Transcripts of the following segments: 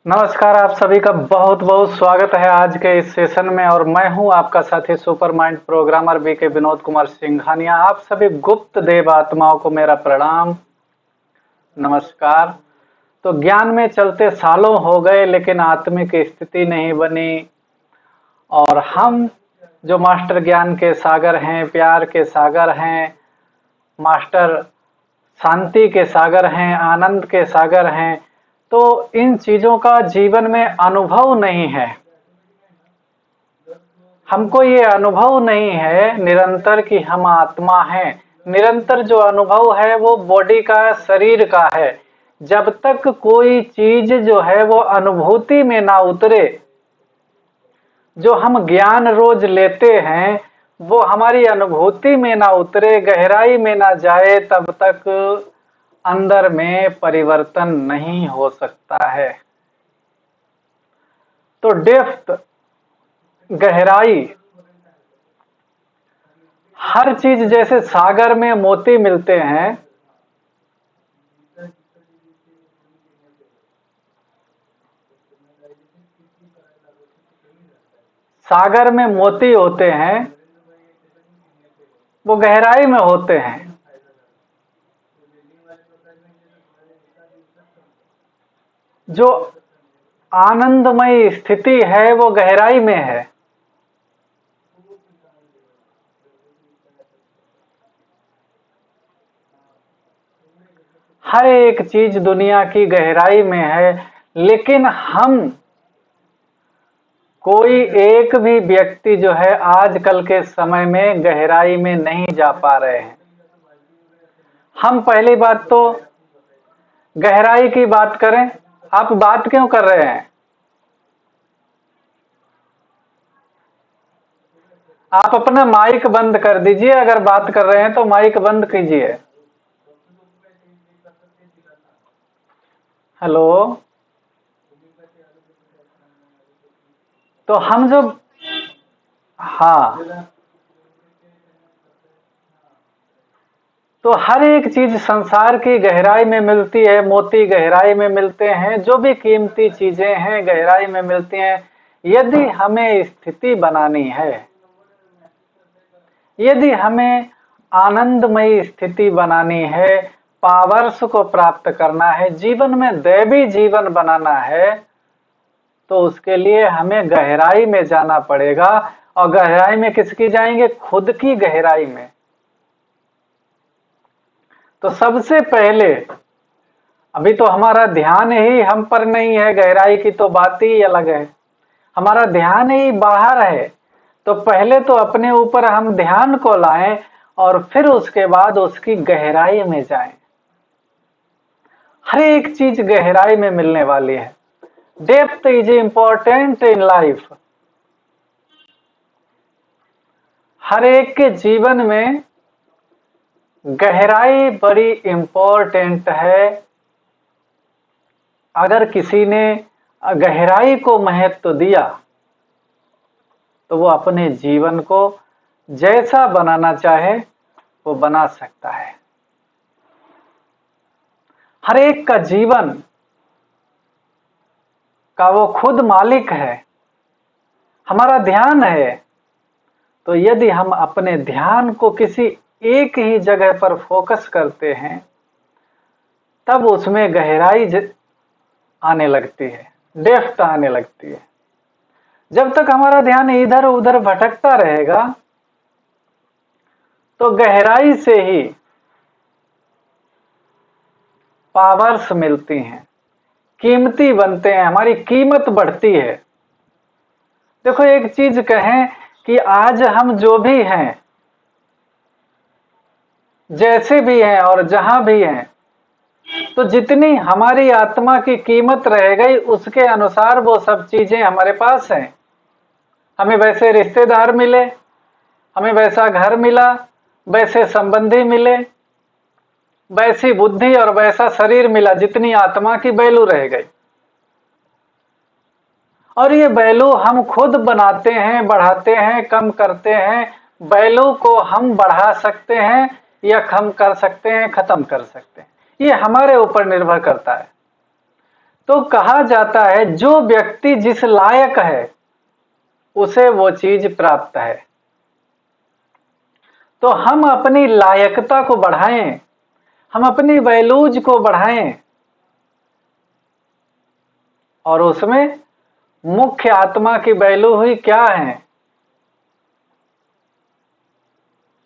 नमस्कार, आप सभी का बहुत बहुत स्वागत है आज के इस सेशन में। और मैं हूं आपका साथी super mind programmer BK Vinod Kumar Singhania. आप सभी गुप्त देव आत्माओं को मेरा प्रणाम, नमस्कार। तो ज्ञान में चलते सालों हो गए लेकिन आत्मिक स्थिति नहीं बनी। और हम जो मास्टर ज्ञान के सागर हैं, प्यार के सागर हैं, मास्टर शांति के सागर हैं, आनंद के सागर हैं, तो इन चीजों का जीवन में अनुभव नहीं है। हमको ये अनुभव नहीं है निरंतर कि हम आत्मा हैं। निरंतर जो अनुभव है वो बॉडी का, शरीर का है। जब तक कोई चीज जो है वो अनुभूति में ना उतरे, जो हम ज्ञान रोज लेते हैं वो हमारी अनुभूति में ना उतरे, गहराई में ना जाए, तब तक अंदर में परिवर्तन नहीं हो सकता है। तो डेप्थ, गहराई, हर चीज जैसे सागर में मोती मिलते हैं, सागर में मोती होते हैं, वो गहराई में होते हैं। जो आनंदमय स्थिति है वो गहराई में है। हर एक चीज दुनिया की गहराई में है, लेकिन हम कोई एक भी व्यक्ति जो है आजकल के समय में गहराई में नहीं जा पा रहे हैं। हम पहली बात तो गहराई की बात करें, आप बात क्यों कर रहे हैं? आप अपना माइक बंद कर दीजिए, अगर बात कर रहे हैं तो माइक बंद कीजिए। हेलो, तो हम जो हाँ, तो हर एक चीज संसार की गहराई में मिलती है। मोती गहराई में मिलते हैं, जो भी कीमती चीजें हैं गहराई में मिलती हैं। यदि हमें स्थिति बनानी है, यदि हमें आनंदमयी स्थिति बनानी है, पावर्स को प्राप्त करना है, जीवन में दैवी जीवन बनाना है, तो उसके लिए हमें गहराई में जाना पड़ेगा। और गहराई में किसकी जाएंगे? खुद की गहराई में। तो सबसे पहले, अभी तो हमारा ध्यान ही हम पर नहीं है, गहराई की तो बात ही अलग है। हमारा ध्यान ही बाहर है। तो पहले तो अपने ऊपर हम ध्यान को लाएं और फिर उसके बाद उसकी गहराई में जाएं। हर एक चीज गहराई में मिलने वाली है। Depth is important in life. हर एक के जीवन में गहराई बड़ी इंपॉर्टेंट है। अगर किसी ने गहराई को महत्व दिया तो वो अपने जीवन को जैसा बनाना चाहे वो बना सकता है। हर एक का जीवन का वो खुद मालिक है। हमारा ध्यान है, तो यदि हम अपने ध्यान को किसी एक ही जगह पर फोकस करते हैं तब उसमें गहराई आने लगती है, डेप्थ आने लगती है। जब तक हमारा ध्यान इधर उधर भटकता रहेगा तो गहराई से ही पावर्स मिलती हैं, कीमती बनते हैं, हमारी कीमत बढ़ती है। देखो, एक चीज कहें कि आज हम जो भी हैं, जैसे भी हैं और जहां भी हैं, तो जितनी हमारी आत्मा की कीमत रह गई उसके अनुसार वो सब चीजें हमारे पास हैं। हमें वैसे रिश्तेदार मिले, हमें वैसा घर मिला, वैसे संबंधी मिले, वैसी बुद्धि और वैसा शरीर मिला, जितनी आत्मा की वैल्यू रह गई। और ये वैल्यू हम खुद बनाते हैं, बढ़ाते हैं, कम करते हैं। वैल्यू को हम बढ़ा सकते हैं या कम कर सकते हैं, खत्म कर सकते हैं, ये हमारे ऊपर निर्भर करता है। तो कहा जाता है जो व्यक्ति जिस लायक है उसे वो चीज प्राप्त है। तो हम अपनी लायकता को बढ़ाएं, हम अपनी वैल्यूज को बढ़ाएं, और उसमें मुख्य आत्मा की वैल्यू हुई क्या है?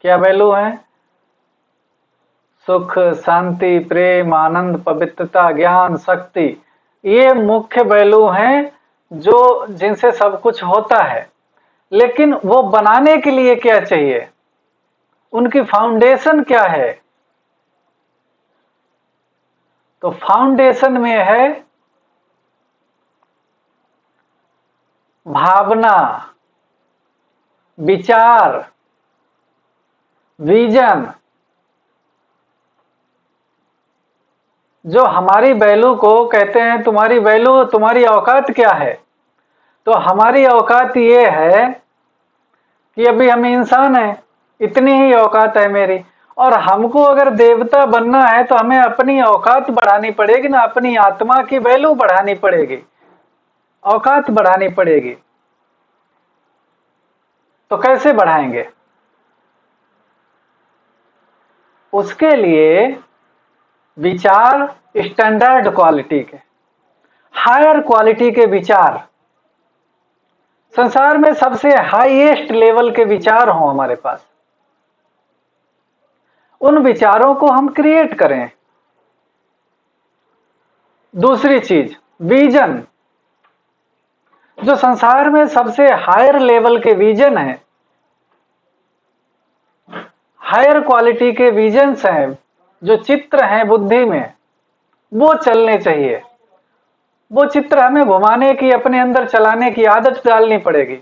क्या वैल्यू है? सुख, शांति, प्रेम, आनंद, पवित्रता, ज्ञान, शक्ति, ये मुख्य वैल्यू हैं जो जिनसे सब कुछ होता है। लेकिन वो बनाने के लिए क्या चाहिए? उनकी फाउंडेशन क्या है? तो फाउंडेशन में है भावना, विचार, विजन, जो हमारी वैल्यू को कहते हैं तुम्हारी वैल्यू, तुम्हारी औकात क्या है? तो हमारी औकात ये है कि अभी हम इंसान हैं, इतनी ही औकात है मेरी, और हमको अगर देवता बनना है तो हमें अपनी औकात बढ़ानी पड़ेगी ना, अपनी आत्मा की वैल्यू बढ़ानी पड़ेगी, औकात बढ़ानी पड़ेगी। तो कैसे बढ़ाएंगे? उसके लिए विचार स्टैंडर्ड क्वालिटी के, हायर क्वालिटी के विचार, संसार में सबसे हाईएस्ट लेवल के विचार हों हमारे पास, उन विचारों को हम क्रिएट करें। दूसरी चीज विजन, जो संसार में सबसे हायर लेवल के विजन है, हायर क्वालिटी के विजन्स हैं, जो चित्र हैं बुद्धि में, वो चलने चाहिए। वो चित्र हमें घुमाने की, अपने अंदर चलाने की आदत डालनी पड़ेगी।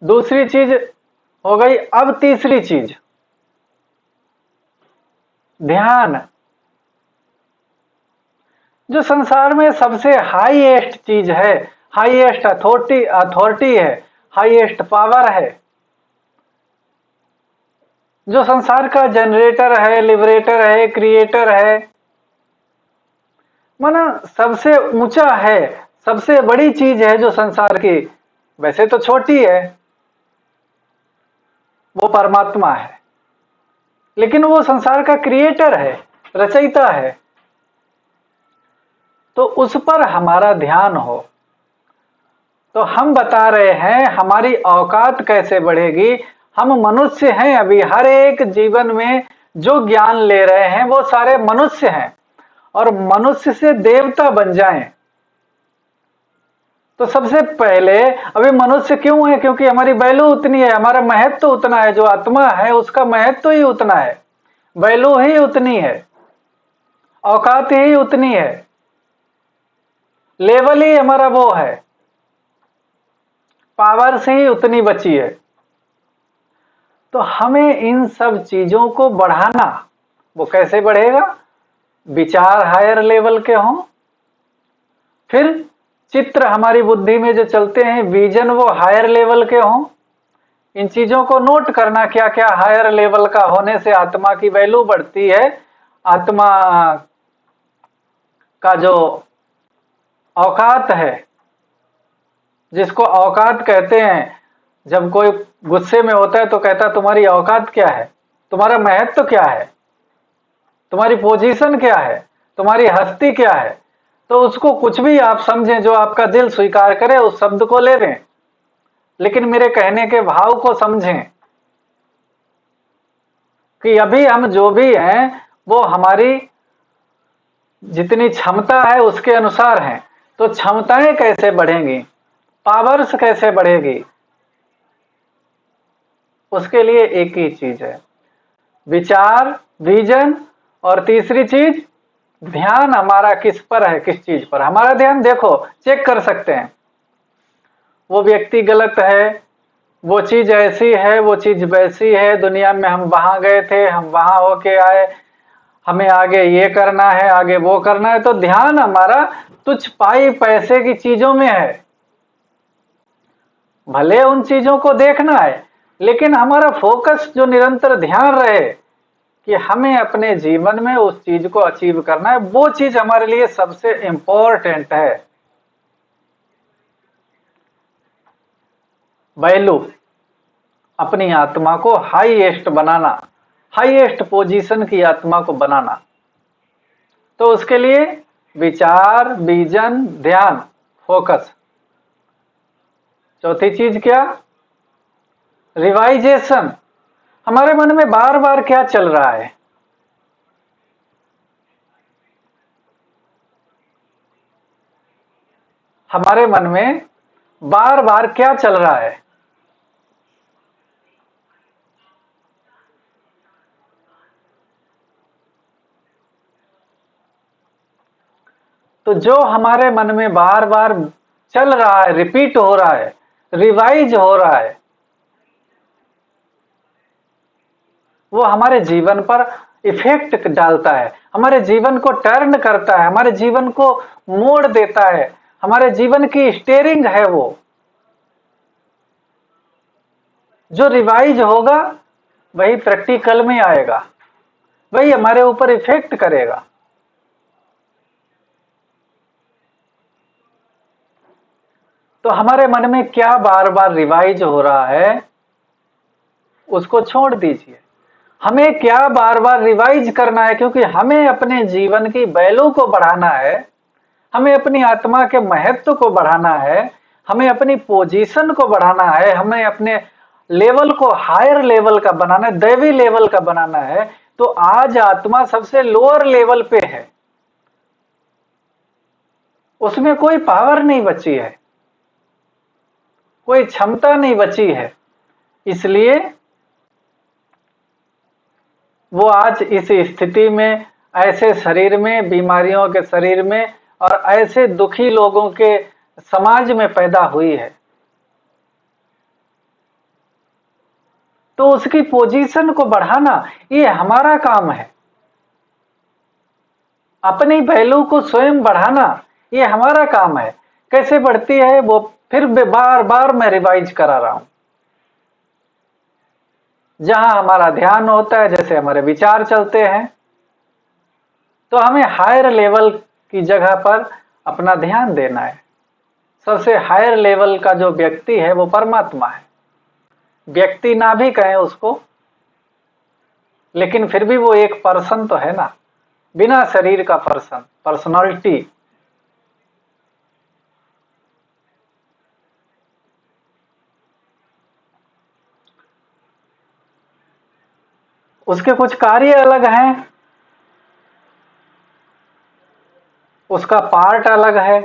दूसरी चीज हो गई। अब तीसरी चीज ध्यान, जो संसार में सबसे हाईएस्ट चीज है, हाईएस्ट अथॉरिटी है, हाईएस्ट पावर है, जो संसार का जनरेटर है, लिबरेटर है, क्रिएटर है, माना सबसे ऊंचा है, सबसे बड़ी चीज है जो संसार की, वैसे तो छोटी है, वो परमात्मा है, लेकिन वो संसार का क्रिएटर है, रचयिता है। तो उस पर हमारा ध्यान हो। तो हम बता रहे हैं हमारी औकात कैसे बढ़ेगी। हम मनुष्य हैं, अभी हर एक जीवन में जो ज्ञान ले रहे हैं वो सारे मनुष्य हैं, और मनुष्य से देवता बन जाएं। तो सबसे पहले अभी मनुष्य क्यों है? क्योंकि हमारी वैल्यू उतनी है, हमारा महत्व उतना है, जो आत्मा है उसका महत्व ही उतना है, वैल्यू ही उतनी है, औकात ही उतनी है, लेवल ही हमारा वो है, पावर से ही उतनी बची है। तो हमें इन सब चीजों को बढ़ाना। वो कैसे बढ़ेगा? विचार हायर लेवल के हों, फिर चित्र हमारी बुद्धि में जो चलते हैं, विजन, वो हायर लेवल के हों। इन चीजों को नोट करना, क्या क्या हायर लेवल का होने से आत्मा की वैल्यू बढ़ती है, आत्मा का जो औकात है, जिसको औकात कहते हैं। जब कोई गुस्से में होता है तो कहता है तुम्हारी औकात क्या है, तुम्हारा महत्व क्या है, तुम्हारी पोजीशन क्या है, तुम्हारी हस्ती क्या है। तो उसको कुछ भी आप समझें, जो आपका दिल स्वीकार करे उस शब्द को ले लें, लेकिन मेरे कहने के भाव को समझें कि अभी हम जो भी हैं वो हमारी जितनी क्षमता है उसके अनुसार हैं। तो क्षमताएं कैसे बढ़ेंगी, पावर्स कैसे बढ़ेगी? उसके लिए एक ही चीज है, विचार, विजन, और तीसरी चीज ध्यान। हमारा किस पर है, किस चीज पर हमारा ध्यान? देखो, चेक कर सकते हैं, वो व्यक्ति गलत है, वो चीज ऐसी है, वो चीज वैसी है, दुनिया में हम वहां गए थे, हम वहां होके आए, हमें आगे ये करना है, आगे वो करना है। तो ध्यान हमारा तुच्छ पाई पैसे की चीजों में है। भले उन चीजों को देखना है, लेकिन हमारा फोकस जो निरंतर ध्यान रहे कि हमें अपने जीवन में उस चीज को अचीव करना है, वो चीज हमारे लिए सबसे इंपॉर्टेंट है। वैल्यू, अपनी आत्मा को हाईएस्ट बनाना, हाईएस्ट पोजीशन की आत्मा को बनाना। तो उसके लिए विचार, विजन, ध्यान, फोकस। चौथी चीज क्या? रिवाइजेशन। हमारे मन में बार बार क्या चल रहा है? हमारे मन में बार बार क्या चल रहा है? तो जो हमारे मन में बार बार चल रहा है, रिपीट हो रहा है, रिवाइज हो रहा है, वो हमारे जीवन पर इफेक्ट डालता है, हमारे जीवन को टर्न करता है, हमारे जीवन को मोड़ देता है, हमारे जीवन की स्टीयरिंग है। वो जो रिवाइज होगा वही प्रैक्टिकल में आएगा, वही हमारे ऊपर इफेक्ट करेगा। तो हमारे मन में क्या बार बार रिवाइज हो रहा है, उसको छोड़ दीजिए। हमें क्या बार बार रिवाइज करना है, क्योंकि हमें अपने जीवन की वैल्यू को बढ़ाना है, हमें अपनी आत्मा के महत्व को बढ़ाना है, हमें अपनी पोजीशन को बढ़ाना है, हमें अपने लेवल को हायर लेवल का बनाना है, दैवी लेवल का बनाना है। तो आज आत्मा सबसे लोअर लेवल पे है, उसमें कोई पावर नहीं बची है, कोई क्षमता नहीं बची है। इसलिए वो आज इस स्थिति में, ऐसे शरीर में, बीमारियों के शरीर में और ऐसे दुखी लोगों के समाज में पैदा हुई है। तो उसकी पोजीशन को बढ़ाना ये हमारा काम है। अपनी वैल्यू को स्वयं बढ़ाना ये हमारा काम है। कैसे बढ़ती है वो फिर बार बार मैं रिवाइज करा रहा हूं। जहां हमारा ध्यान होता है, जैसे हमारे विचार चलते हैं, तो हमें हायर लेवल की जगह पर अपना ध्यान देना है। सबसे हायर लेवल का जो व्यक्ति है वो परमात्मा है। व्यक्ति ना भी कहें उसको, लेकिन फिर भी वो एक पर्सन तो है ना, बिना शरीर का पर्सन, पर्सनालिटी। उसके कुछ कार्य अलग हैं, उसका पार्ट अलग है,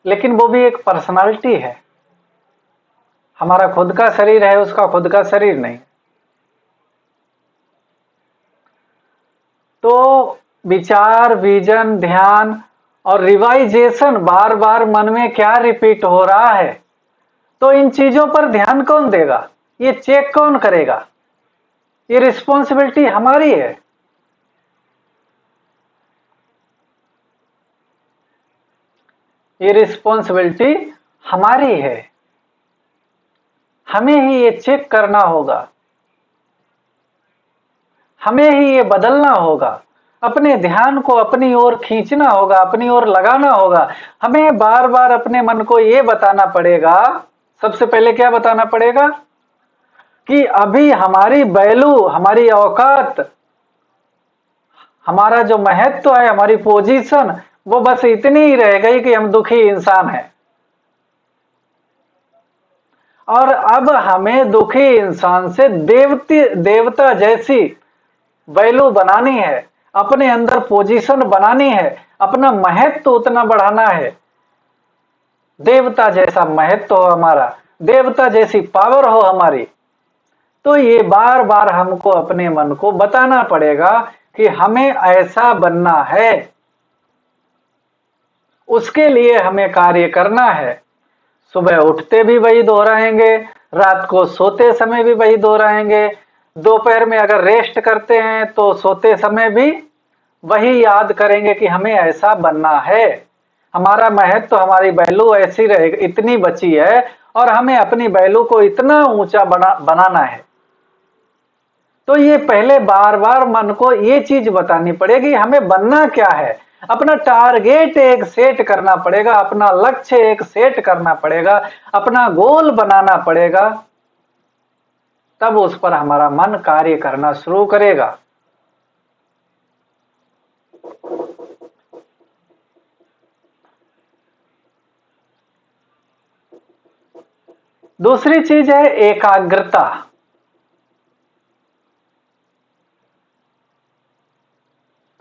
लेकिन वो भी एक पर्सनालिटी है। हमारा खुद का शरीर है, उसका खुद का शरीर नहीं। तो विचार, विजन, ध्यान और रिवाइजेशन, बार बार मन में क्या रिपीट हो रहा है, तो इन चीजों पर ध्यान कौन देगा? ये चेक कौन करेगा? ये रिस्पॉन्सिबिलिटी हमारी है। ये रिस्पॉन्सिबिलिटी हमारी है, हमें ही ये चेक करना होगा, हमें ही ये बदलना होगा, अपने ध्यान को अपनी ओर खींचना होगा, अपनी ओर लगाना होगा। हमें बार बार अपने मन को ये बताना पड़ेगा, सबसे पहले क्या बताना पड़ेगा कि अभी हमारी वैल्यू, हमारी औकात, हमारा जो महत्व है, हमारी पोजीशन, वो बस इतनी ही रह गई कि हम दुखी इंसान हैं। और अब हमें दुखी इंसान से देवता जैसी वैल्यू बनानी है, अपने अंदर पोजीशन बनानी है, अपना महत्व उतना बढ़ाना है, देवता जैसा महत्व हो हमारा, देवता जैसी पावर हो हमारी। तो ये बार बार हमको अपने मन को बताना पड़ेगा कि हमें ऐसा बनना है, उसके लिए हमें कार्य करना है। सुबह उठते भी वही दोहराएंगे, रात को सोते समय भी वही दोहराएंगे, दोपहर में अगर रेस्ट करते हैं तो सोते समय भी वही याद करेंगे कि हमें ऐसा बनना है, हमारा महत्व, हमारी वैल्यू ऐसी रहेगी, इतनी बची है और हमें अपनी वैल्यू को इतना ऊंचा बनाना है, तो ये पहले बार बार मन को ये चीज बतानी पड़ेगी हमें बनना क्या है। अपना टारगेट एक सेट करना पड़ेगा, अपना लक्ष्य एक सेट करना पड़ेगा, अपना गोल बनाना पड़ेगा, तब उस पर हमारा मन कार्य करना शुरू करेगा। दूसरी चीज है एकाग्रता।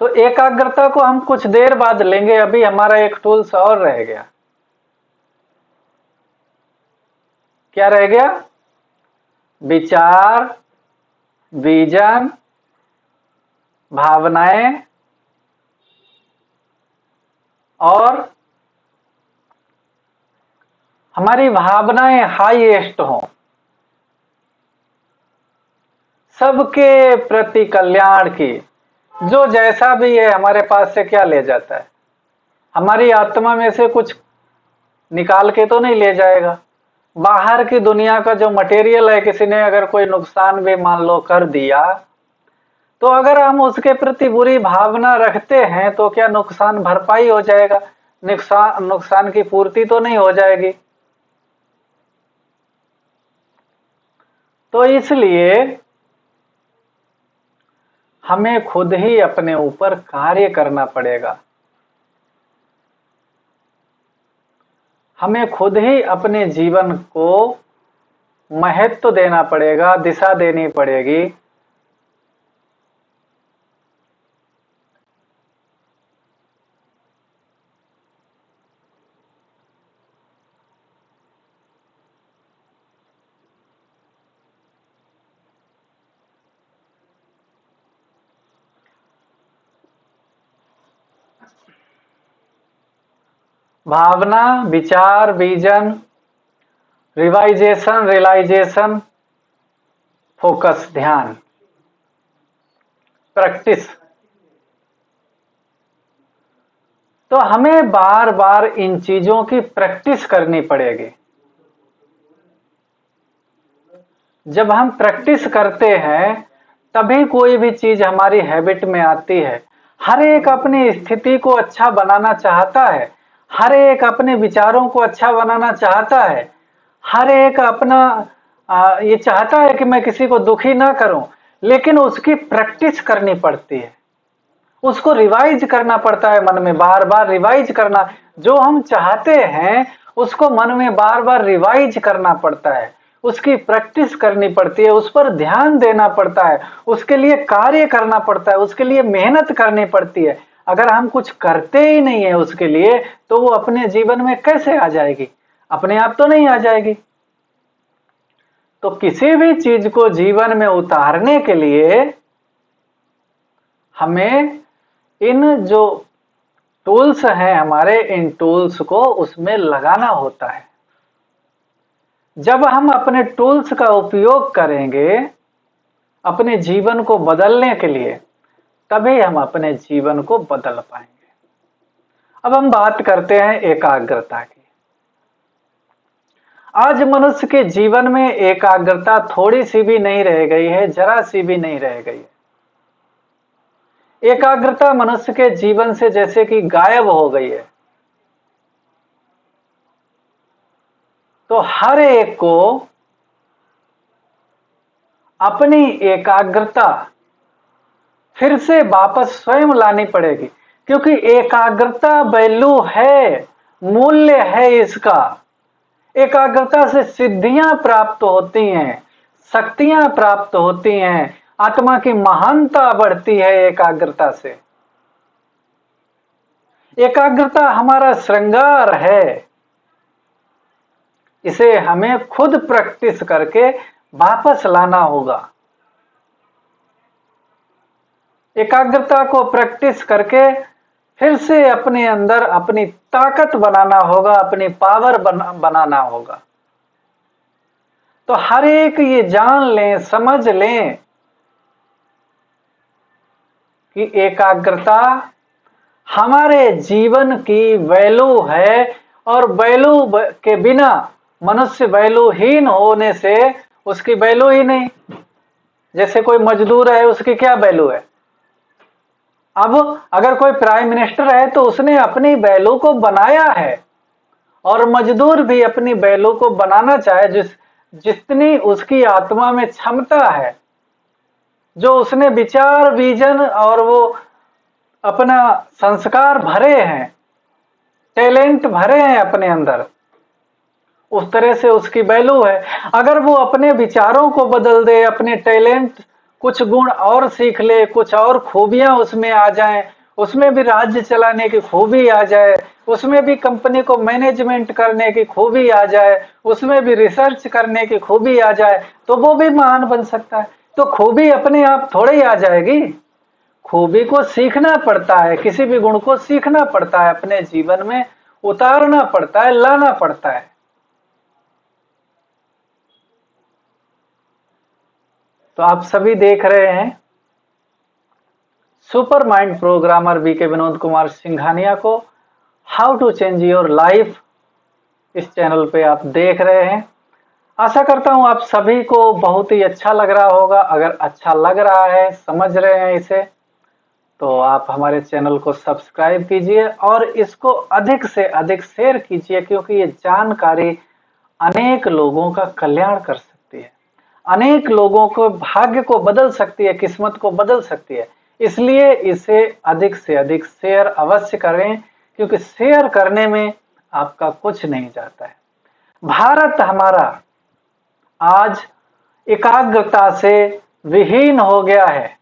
तो एकाग्रता को हम कुछ देर बाद लेंगे, अभी हमारा एक टूल्स और रह गया। क्या रह गया? विचार, विजन, भावनाएं और हमारी भावनाएं हाईएस्ट हों, सबके प्रति कल्याण की। जो जैसा भी है हमारे पास से क्या ले जाता है, हमारी आत्मा में से कुछ निकाल के तो नहीं ले जाएगा। बाहर की दुनिया का जो मटेरियल है, किसी ने अगर कोई नुकसान भी मान लो कर दिया, तो अगर हम उसके प्रति बुरी भावना रखते हैं तो क्या नुकसान भरपाई हो जाएगा? नुकसान की पूर्ति तो नहीं हो जाएगी। तो इसलिए हमें खुद ही अपने ऊपर कार्य करना पड़ेगा, हमें खुद ही अपने जीवन को महत्व देना पड़ेगा, दिशा देनी पड़ेगी। भावना, विचार, विजन, रिवाइजेशन, रियलाइजेशन, फोकस, ध्यान, प्रैक्टिस। तो हमें बार बार इन चीजों की प्रैक्टिस करनी पड़ेगी। जब हम प्रैक्टिस करते हैं तभी कोई भी चीज हमारी हैबिट में आती है। हर एक अपनी स्थिति को अच्छा बनाना चाहता है, हर एक अपने विचारों को अच्छा बनाना चाहता है, हर एक अपना ये चाहता है कि मैं किसी को दुखी ना करूं, लेकिन उसकी प्रैक्टिस करनी पड़ती है, उसको रिवाइज करना पड़ता है, मन में बार बार रिवाइज करना। जो हम चाहते हैं उसको मन में बार बार रिवाइज करना पड़ता है, उसकी प्रैक्टिस करनी पड़ती है, उस पर ध्यान देना पड़ता है, उसके लिए कार्य करना पड़ता है, उसके लिए मेहनत करनी पड़ती है। अगर हम कुछ करते ही नहीं है उसके लिए, तो वो अपने जीवन में कैसे आ जाएगी? अपने आप तो नहीं आ जाएगी। तो किसी भी चीज को जीवन में उतारने के लिए हमें इन जो टूल्स हैं हमारे, इन टूल्स को उसमें लगाना होता है। जब हम अपने टूल्स का उपयोग करेंगे अपने जीवन को बदलने के लिए, तभी हम अपने जीवन को बदल पाएंगे। अब हम बात करते हैं एकाग्रता की। आज मनुष्य के जीवन में एकाग्रता थोड़ी सी भी नहीं रह गई है, जरा सी भी नहीं रह गई है। एकाग्रता मनुष्य के जीवन से जैसे कि गायब हो गई है। तो हर एक को अपनी एकाग्रता फिर से वापस स्वयं लानी पड़ेगी, क्योंकि एकाग्रता वैल्यू है, मूल्य है इसका। एकाग्रता से सिद्धियां प्राप्त होती हैं, शक्तियां प्राप्त होती हैं, आत्मा की महानता बढ़ती है एकाग्रता से। एकाग्रता हमारा श्रृंगार है, इसे हमें खुद प्रैक्टिस करके वापस लाना होगा। एकाग्रता को प्रैक्टिस करके फिर से अपने अंदर अपनी ताकत बनाना होगा, अपनी पावर बनाना होगा। तो हर एक ये जान लें, समझ लें कि एकाग्रता हमारे जीवन की वैल्यू है, और वैल्यू के बिना मनुष्य वैल्यूहीन होने से उसकी वैल्यू ही नहीं। जैसे कोई मजदूर है, उसकी क्या वैल्यू है? अब अगर कोई प्राइम मिनिस्टर है तो उसने अपनी वैल्यू को बनाया है, और मजदूर भी अपनी वैल्यू को बनाना चाहे जितनी उसकी आत्मा में क्षमता है, जो उसने विचार, विजन और वो अपना संस्कार भरे हैं, टैलेंट भरे हैं अपने अंदर, उस तरह से उसकी वैल्यू है। अगर वो अपने विचारों को बदल दे, अपने टैलेंट कुछ गुण और सीख ले, कुछ और खूबियां उसमें आ जाएं, उसमें भी राज्य चलाने की खूबी आ जाए, उसमें भी कंपनी को मैनेजमेंट करने की खूबी आ जाए, उसमें भी रिसर्च करने की खूबी आ जाए, तो वो भी महान बन सकता है। तो खूबी अपने आप थोड़े ही आ जाएगी, खूबी को सीखना पड़ता है, किसी भी गुण को सीखना पड़ता है, अपने जीवन में उतारना पड़ता है, लाना पड़ता है। तो आप सभी देख रहे हैं super mind programmer BK Vinod Kumar Singhania को, how to change your life, इस चैनल पे आप देख रहे हैं। आशा करता हूं आप सभी को बहुत ही अच्छा लग रहा होगा। अगर अच्छा लग रहा है, समझ रहे हैं इसे, तो आप हमारे चैनल को सब्सक्राइब कीजिए और इसको अधिक से अधिक शेयर कीजिए, क्योंकि ये जानकारी अनेक लोगों का कल्याण कर सकती है, अनेक लोगों को भाग्य को बदल सकती है, किस्मत को बदल सकती है। इसलिए इसे अधिक से अधिक शेयर अवश्य करें, क्योंकि शेयर करने में आपका कुछ नहीं जाता है। भारत हमारा आज एकाग्रता से विहीन हो गया है,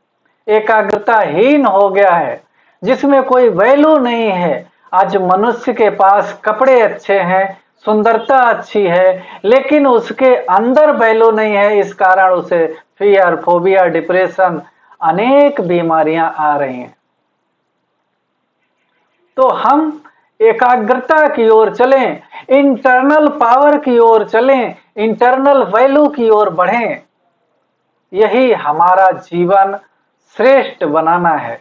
एकाग्रताहीन हो गया है, जिसमें कोई वैल्यू नहीं है। आज मनुष्य के पास कपड़े अच्छे हैं, सुंदरता अच्छी है, लेकिन उसके अंदर वैल्यू नहीं है। इस कारण उसे फियर, फोबिया, डिप्रेशन, अनेक बीमारियां आ रही हैं। तो हम एकाग्रता की ओर चलें, इंटरनल पावर की ओर चलें, इंटरनल वैल्यू की ओर बढ़ें। यही हमारा जीवन श्रेष्ठ बनाना है,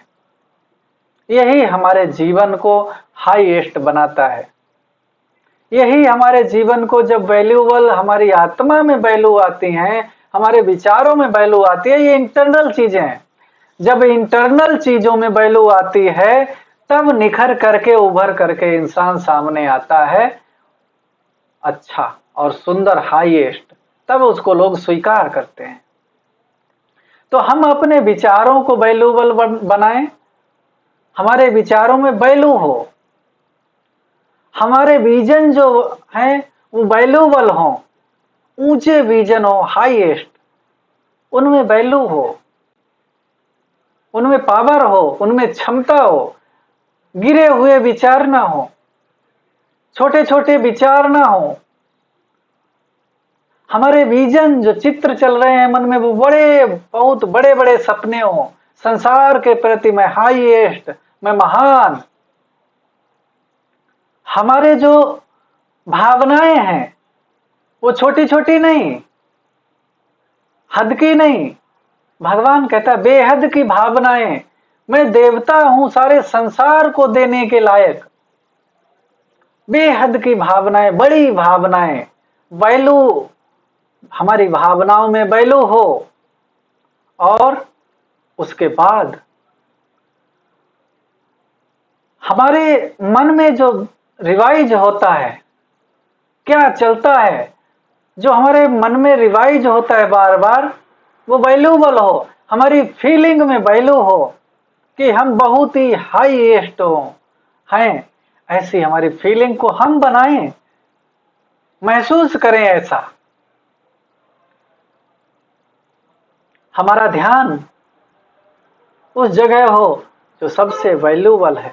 यही हमारे जीवन को हाईएस्ट बनाता है। यही हमारे जीवन को, जब वैल्यूबल हमारी आत्मा में वैल्यू आती है, हमारे विचारों में वैल्यू आती है, ये इंटरनल चीजें हैं। जब इंटरनल चीजों में वैल्यू आती है, तब निखर करके, उभर करके इंसान सामने आता है अच्छा और सुंदर, हाईएस्ट। तब उसको लोग स्वीकार करते हैं। तो हम अपने विचारों को वैल्यूबल बनाएं, हमारे विचारों में वैल्यू हो, हमारे विजन जो हैं वो वैल्यूबल हो, ऊंचे विजन हो, हाईएस्ट, उनमें वैल्यू हो, उनमें पावर हो, उनमें क्षमता हो। गिरे हुए विचार ना हो, छोटे छोटे विचार ना हो। हमारे विजन जो चित्र चल रहे हैं मन में, वो बड़े, बहुत बड़े बड़े सपने हो, संसार के प्रति मैं हाईएस्ट, मैं महान। हमारे जो भावनाएं हैं वो छोटी छोटी नहीं, हद की नहीं। भगवान कहता है बेहद की भावनाएं, मैं देवता हूं सारे संसार को देने के लायक। बेहद की भावनाएं, बड़ी भावनाएं, वैल्यू, हमारी भावनाओं में वैल्यू हो। और उसके बाद हमारे मन में जो रिवाइज होता है, क्या चलता है, जो हमारे मन में रिवाइज होता है बार बार, वो वैल्यूबल हो, हमारी फीलिंग में वैल्यू हो कि हम बहुत ही हाईएस्ट हैं। ऐसी हमारी फीलिंग को हम बनाएं, महसूस करें ऐसा। हमारा ध्यान उस जगह हो जो सबसे वैल्यूबल है,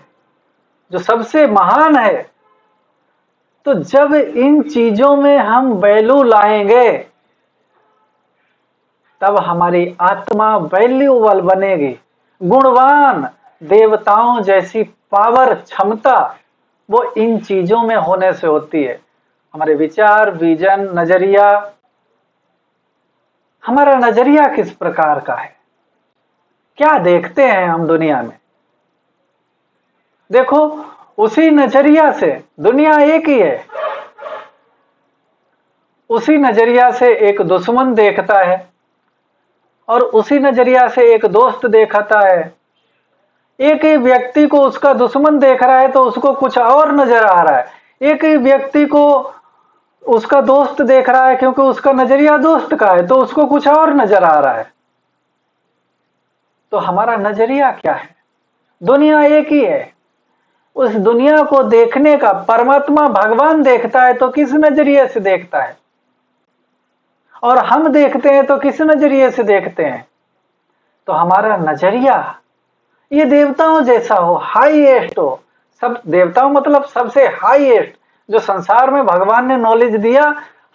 जो सबसे महान है। तो जब इन चीजों में हम वैल्यू लाएंगे, तब हमारी आत्मा वैल्यूबल बनेगी, गुणवान, देवताओं जैसी पावर, क्षमता, वो इन चीजों में होने से होती है। हमारे विचार, विजन, नजरिया, हमारा नजरिया किस प्रकार का है, क्या देखते हैं हम दुनिया में। देखो, उसी नजरिया से दुनिया एक ही है। उसी नजरिया से एक दुश्मन देखता है और उसी नजरिया से एक दोस्त देखता है। एक ही व्यक्ति को उसका दुश्मन देख रहा है तो उसको कुछ और नजर आ रहा है, एक ही व्यक्ति को उसका दोस्त देख रहा है क्योंकि उसका नजरिया दोस्त का है तो उसको कुछ और नजर आ रहा है। तो हमारा नजरिया क्या है? दुनिया एक ही है। उस दुनिया को देखने का परमात्मा भगवान देखता है तो किस नजरिए से देखता है, और हम देखते हैं तो किस नजरिए से देखते हैं? तो हमारा नजरिया ये देवताओं जैसा हो, हाईएस्ट हो। सब देवताओं मतलब सबसे हाईएस्ट जो संसार में भगवान ने नॉलेज दिया।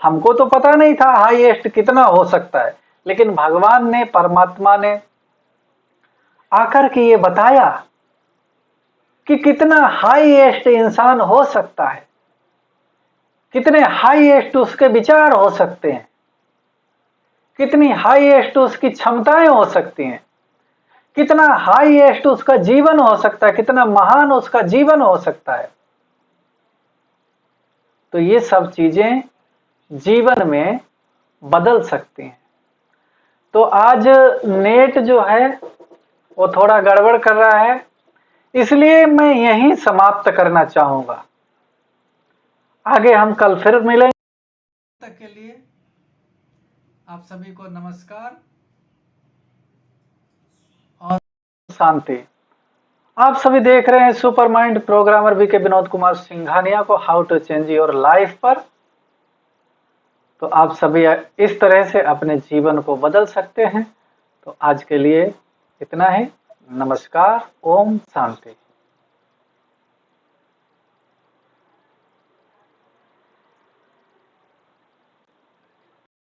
हमको तो पता नहीं था हाईएस्ट कितना हो सकता है, लेकिन भगवान ने, परमात्मा ने आकर के ये बताया कि कितना हाईएस्ट इंसान हो सकता है, कितने हाईएस्ट उसके विचार हो सकते हैं, कितनी हाईएस्ट उसकी क्षमताएं हो सकती हैं, कितना हाईएस्ट उसका जीवन हो सकता है, कितना महान उसका जीवन हो सकता है। तो ये सब चीजें जीवन में बदल सकती हैं। तो आज नेट जो है वो थोड़ा गड़बड़ कर रहा है, इसलिए मैं यहीं समाप्त करना चाहूंगा। आगे हम कल फिर मिलेंगे। तक के लिए आप सभी को नमस्कार और शांति। आप सभी देख रहे हैं super mind programmer VK Vinod Kumar Singhania को, how to change your life पर। तो आप सभी इस तरह से अपने जीवन को बदल सकते हैं। तो आज के लिए इतना ही। नमस्कार, ओम शांति।